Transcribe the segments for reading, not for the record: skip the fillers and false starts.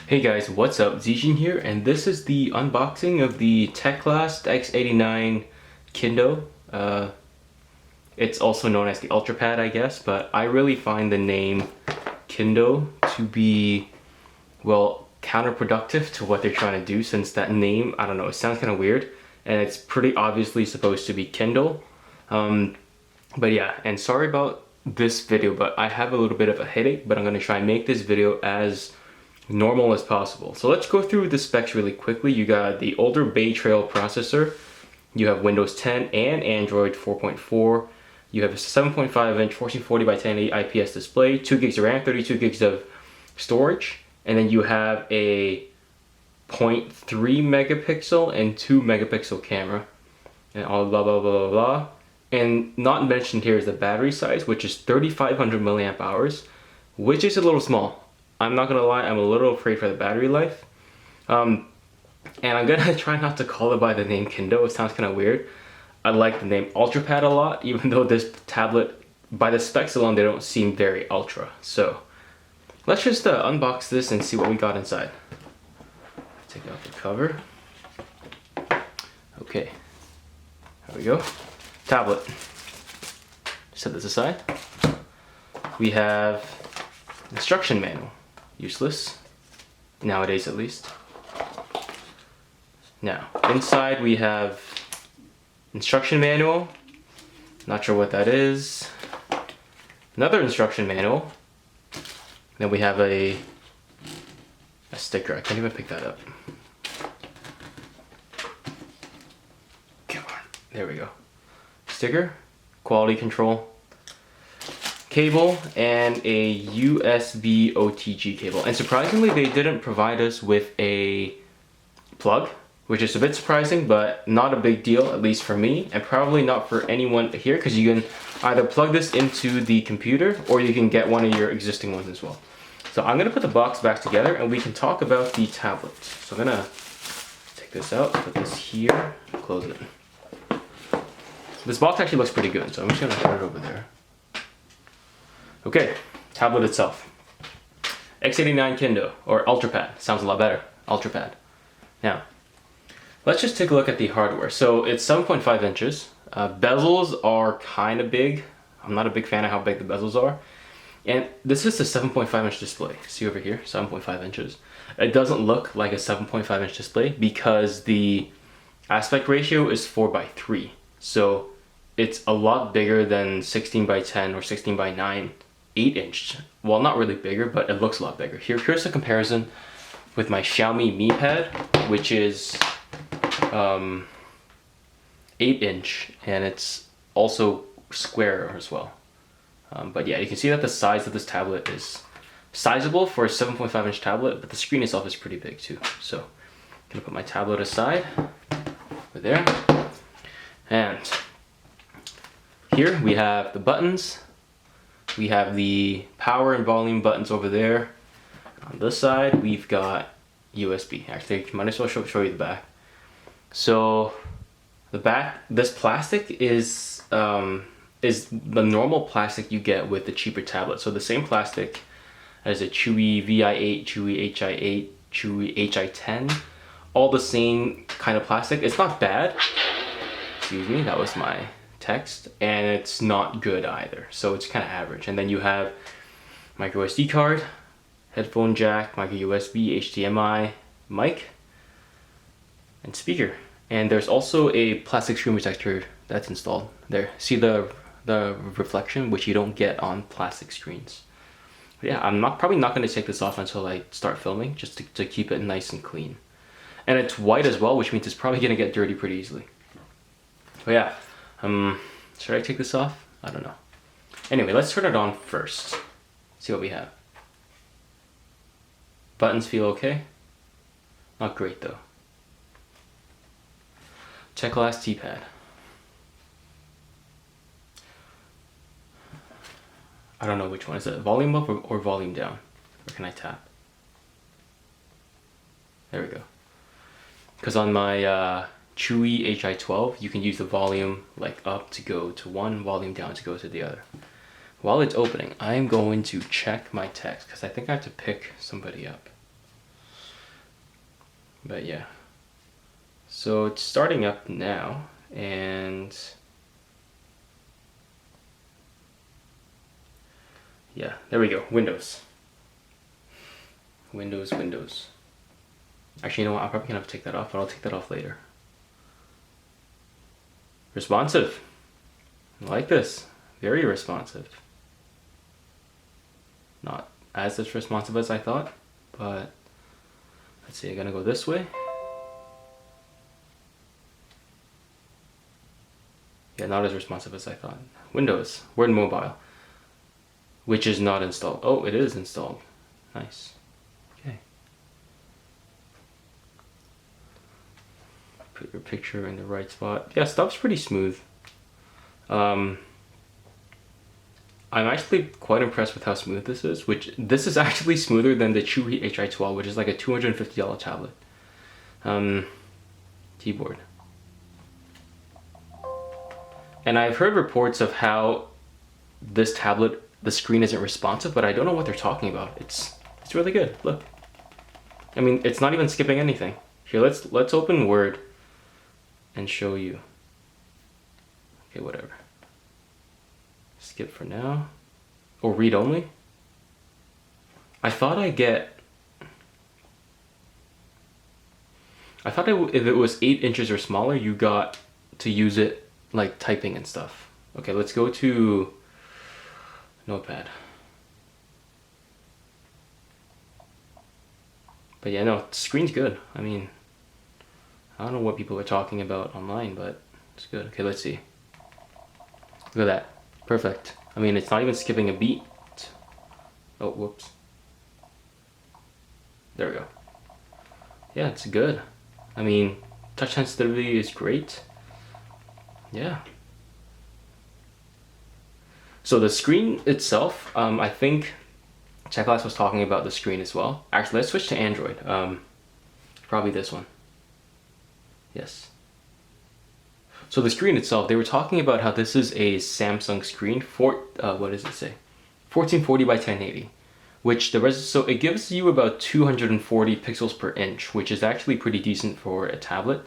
Hey guys, what's up? Zijin here, and this is the unboxing of the Teclast X89 Kindow. It's also known as the UltraPad, I guess, but I really find the name Kindow to be, well, counterproductive to what they're trying to do, since that name, I don't know, it sounds kind of weird, and it's pretty obviously supposed to be Kindle. But yeah, and sorry about this video, but I have a little bit of a headache, but I'm going to try and make this video as normal as possible. So let's go through the specs really quickly. You got the older Bay Trail processor, you have Windows 10 and Android 4.4, you have a 7.5 inch 1440 by 1080 IPS display, 2 gigs of RAM, 32 gigs of storage, and then you have a 0.3 megapixel and 2 megapixel camera, and all blah blah blah blah blah. And not mentioned here is the battery size, which is 3500 milliamp hours, which is a little small. I'm not gonna lie, I'm a little afraid for the battery life. And I'm gonna try not to call it by the name Kindow. It sounds kind of weird. I like the name UltraPad a lot, even though this tablet, by the specs alone, they don't seem very ultra. So let's just unbox this and see what we got inside. Take out the cover. Okay, there we go. Tablet. Set this aside. We have instruction manual. Useless, nowadays at least. Now, inside we have instruction manual. Not sure what that is. Another instruction manual. Then we have a sticker. I can't even pick that up. Come on. There we go. Sticker, quality control, cable, and a USB OTG cable. And surprisingly, they didn't provide us with a plug, which is a bit surprising, but not a big deal, at least for me, and probably not for anyone here, because you can either plug this into the computer or you can get one of your existing ones as well. So I'm gonna put the box back together and we can talk about the tablet. So I'm gonna take this out, put this here, close it. This box actually looks pretty good, so I'm just gonna put it over there. Okay, tablet itself. X89 Kindow, or UltraPad, sounds a lot better, UltraPad. Now, let's just take a look at the hardware. So it's 7.5 inches. Bezels are kind of big. I'm not a big fan of how big the bezels are. And this is a 7.5 inch display. See over here, 7.5 inches. It doesn't look like a 7.5 inch display because the aspect ratio is 4:3. So it's a lot bigger than 16:10 or 16:9, 8 inch. Well, not really bigger, but it looks a lot bigger. Here's a comparison with my Xiaomi Mi Pad, which is 8 inch, and it's also square as well. But yeah, you can see that the size of this tablet is sizable for a 7.5 inch tablet, but the screen itself is pretty big too. So I'm gonna put my tablet aside over there. And here we have the buttons. We have the power and volume buttons over there. On this side, we've got USB. Actually, I might as well show you the back. So the back, this plastic is the normal plastic you get with the cheaper tablet. So the same plastic as a Chewy VI8, Chewy HI8, Chewy HI10, all the same kind of plastic. It's not bad. Excuse me, that was my text, and it's not good either, so it's kind of average. And then you have micro SD card, headphone jack, micro USB, HDMI, mic, and speaker. And there's also a plastic screen protector that's installed there. See the reflection, which you don't get on plastic screens. But yeah, I'm probably not going to take this off until I start filming, just to keep it nice and clean. And it's white as well, which means it's probably going to get dirty pretty easily. But yeah, should I take this off? I don't know. Anyway, let's turn it on first. See what we have. Buttons feel okay. Not great though. Teclast T-pad. I don't know which one. Is it volume up or volume down? Or can I tap? There we go. Because on my Chewy HI12, you can use the volume like up to go to one, volume down to go to the other. While it's opening, I'm going to check my text because I think I have to pick somebody up. But yeah. So it's starting up now, and yeah, there we go. Windows. Windows. Actually, you know what? I'm probably gonna have to take that off, but I'll take that off later. Responsive. I like this. Very responsive. Not as responsive as I thought, but let's see. I'm gonna go this way. Yeah, not as responsive as I thought. Windows. Word mobile. Which is not installed. Oh, it is installed. Nice. Okay. Put your picture in the right spot. Yeah, stuff's pretty smooth. I'm actually quite impressed with how smooth this is, this is actually smoother than the Chewy HI12, which is like a $250 tablet. Keyboard. And I've heard reports of how this tablet, the screen isn't responsive, but I don't know what they're talking about. It's really good. Look. I mean, it's not even skipping anything. Here, let's open Word and show you. Okay, whatever. Skip for now. Or read only. I thought if it was 8 inches or smaller, you got to use it like typing and stuff. Okay, let's go to Notepad. But yeah, no, the screen's good. I mean, I don't know what people are talking about online, but it's good. Okay, let's see. Look at that. Perfect. I mean, it's not even skipping a beat. Oh, whoops. There we go. Yeah, it's good. I mean, touch sensitivity is great. Yeah. So the screen itself, I think Teclast was talking about the screen as well. Actually, let's switch to Android. Probably this one. Yes. So the screen itself, they were talking about how this is a Samsung screen for, what does it say? 1440 by 1080, which so it gives you about 240 pixels per inch, which is actually pretty decent for a tablet.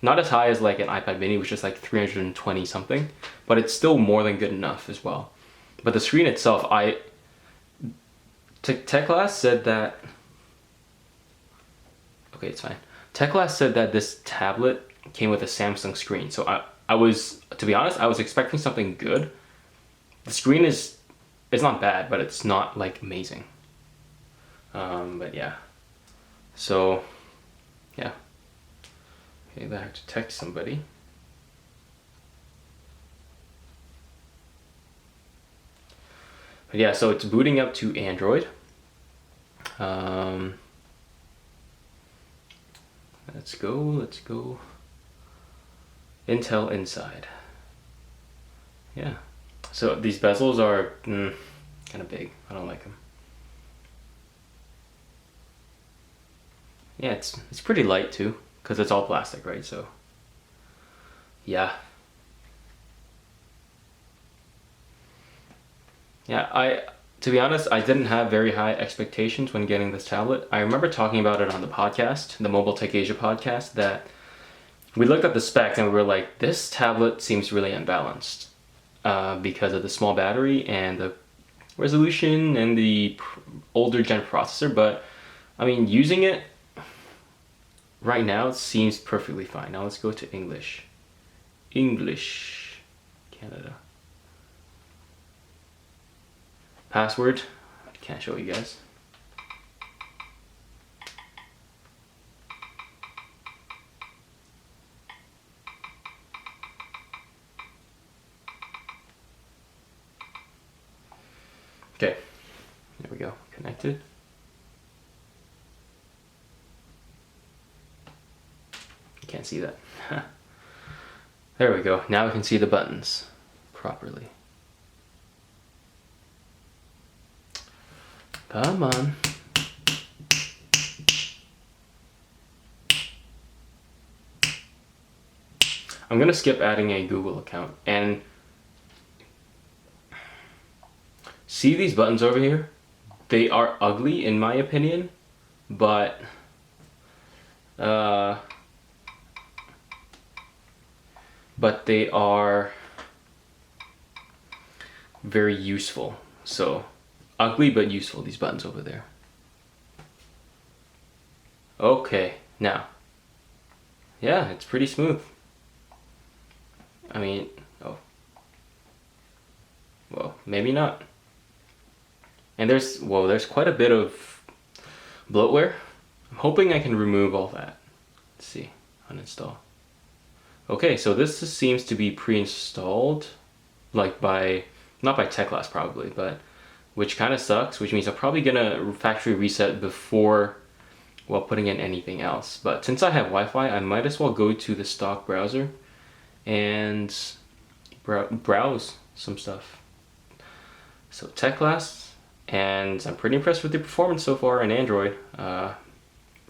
Not as high as like an iPad mini, which is like 320 something, but it's still more than good enough as well. But the screen itself, Teclast said that, okay, it's fine. Teclast said that this tablet came with a Samsung screen. So I was, to be honest, I was expecting something good. The screen it's not bad, but it's not like amazing. But yeah. So, yeah. Okay, I have to text somebody. But yeah, so it's booting up to Android. Let's go. Intel Inside. Yeah. So these bezels are kind of big. I don't like them. Yeah, it's pretty light too, because it's all plastic, right? So yeah. Yeah, to be honest, I didn't have very high expectations when getting this tablet. I remember talking about it on the podcast, the Mobile Tech Asia podcast, that we looked at the specs and we were like, this tablet seems really unbalanced because of the small battery and the resolution and the older gen processor. But I mean, using it right now, it seems perfectly fine. Now let's go to English. English, Canada. Password, can't show you guys. Okay, there we go, connected. You can't see that. There we go, now we can see the buttons properly. Come on. I'm gonna skip adding a Google account and see these buttons over here? They are ugly in my opinion, but But they are very useful. So ugly but useful, these buttons over there. Okay, now, yeah, it's pretty smooth. I mean, oh, well, maybe not. And there's quite a bit of bloatware. I'm hoping I can remove all that. Let's see, uninstall. Okay, so this seems to be pre-installed, like not by Teclast probably, but which kind of sucks, which means I'm probably gonna factory reset before, well, putting in anything else. But since I have Wi-Fi, I might as well go to the stock browser and browse some stuff. So Teclast, and I'm pretty impressed with the performance so far in Android.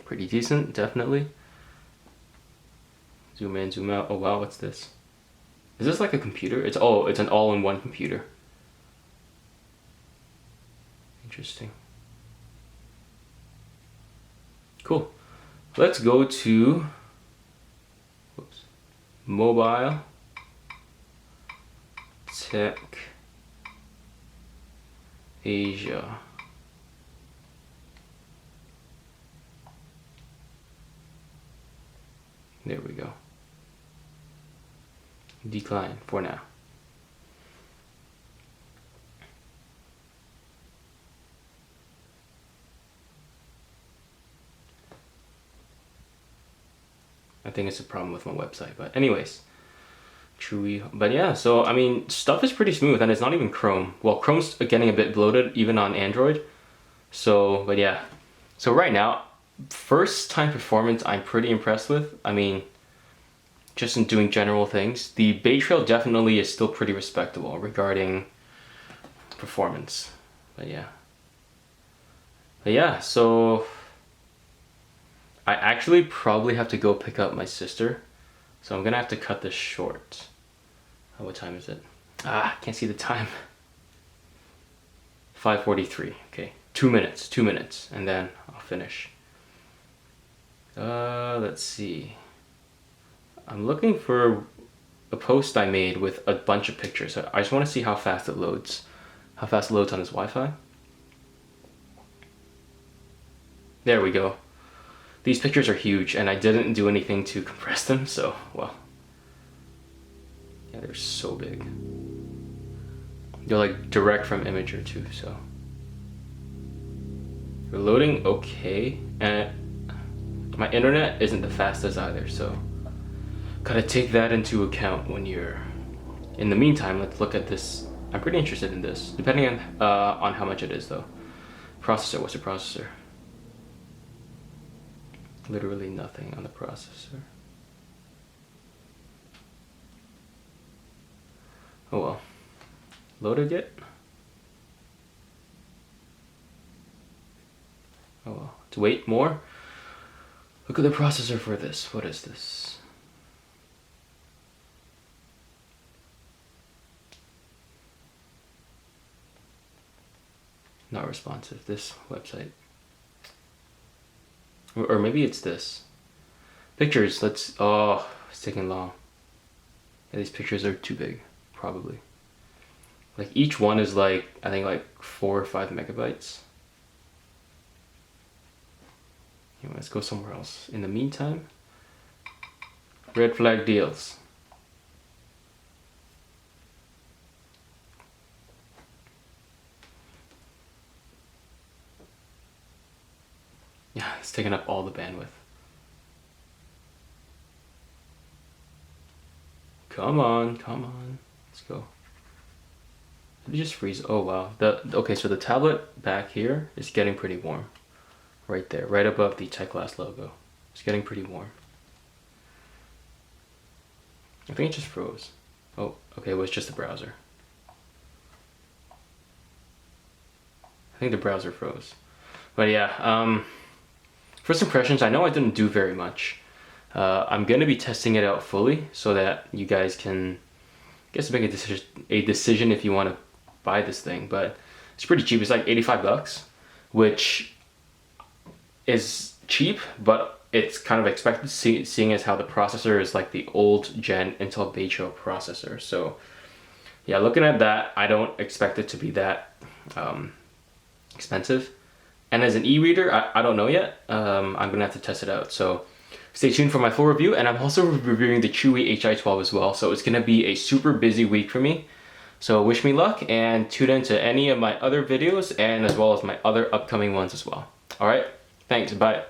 Pretty decent, definitely. Zoom in, zoom out. Oh wow, what's this? Is this like a computer? It's an all-in-one computer. Interesting. Cool. Let's go to mobile tech Asia. There we go. Decline for now. I think it's a problem with my website, but anyways, but yeah, so I mean, stuff is pretty smooth, and it's not even Chrome. Well, Chrome's getting a bit bloated even on Android. So, but yeah, so right now, first time performance I'm pretty impressed with. I mean, just in doing general things, the Bay Trail definitely is still pretty respectable regarding performance. But yeah, so I actually probably have to go pick up my sister, so I'm gonna have to cut this short. Oh, what time is it? Can't see the time. 5:43. Okay, 2 minutes, and then I'll finish. Let's see. I'm looking for a post I made with a bunch of pictures. I just want to see how fast it loads. How fast it loads on this Wi-Fi. There we go. These pictures are huge, and I didn't do anything to compress them, so, well. Yeah, they're so big. They're like direct from Imager too, so. They're loading okay, and my internet isn't the fastest either, so gotta take that into account when you're. In the meantime, let's look at this. I'm pretty interested in this, depending on how much it is though. Processor, what's the processor? Literally nothing on the processor. Oh well. Loaded yet? Oh well. Let's wait more. Look at the processor for this. What is this? Not responsive. This website. Or maybe it's this. Pictures, oh, it's taking long. Yeah, these pictures are too big, probably. Like each one is like, I think like 4 or 5 megabytes. Anyway, let's go somewhere else. In the meantime, red flag deals. Yeah, it's taking up all the bandwidth. Come on, come on. Let's go. Did it just freeze? Oh wow. Okay, so the tablet back here is getting pretty warm. Right there, right above the Teclast logo. It's getting pretty warm. I think it just froze. Oh, okay, it was just the browser. I think the browser froze. But yeah, first impressions, I know I didn't do very much. I'm gonna be testing it out fully so that you guys can, I guess, make a decision if you want to buy this thing. But it's pretty cheap. It's like $85, which is cheap, but it's kind of expected, seeing as how the processor is like the old gen Intel Beicho processor. So yeah, looking at that, I don't expect it to be that expensive. And as an e-reader, I don't know yet. I'm gonna have to test it out. So stay tuned for my full review, and I'm also reviewing the Chewy HI12 as well. So it's gonna be a super busy week for me. So wish me luck, and tune in to any of my other videos, and as well as my other upcoming ones as well. All right, thanks, bye.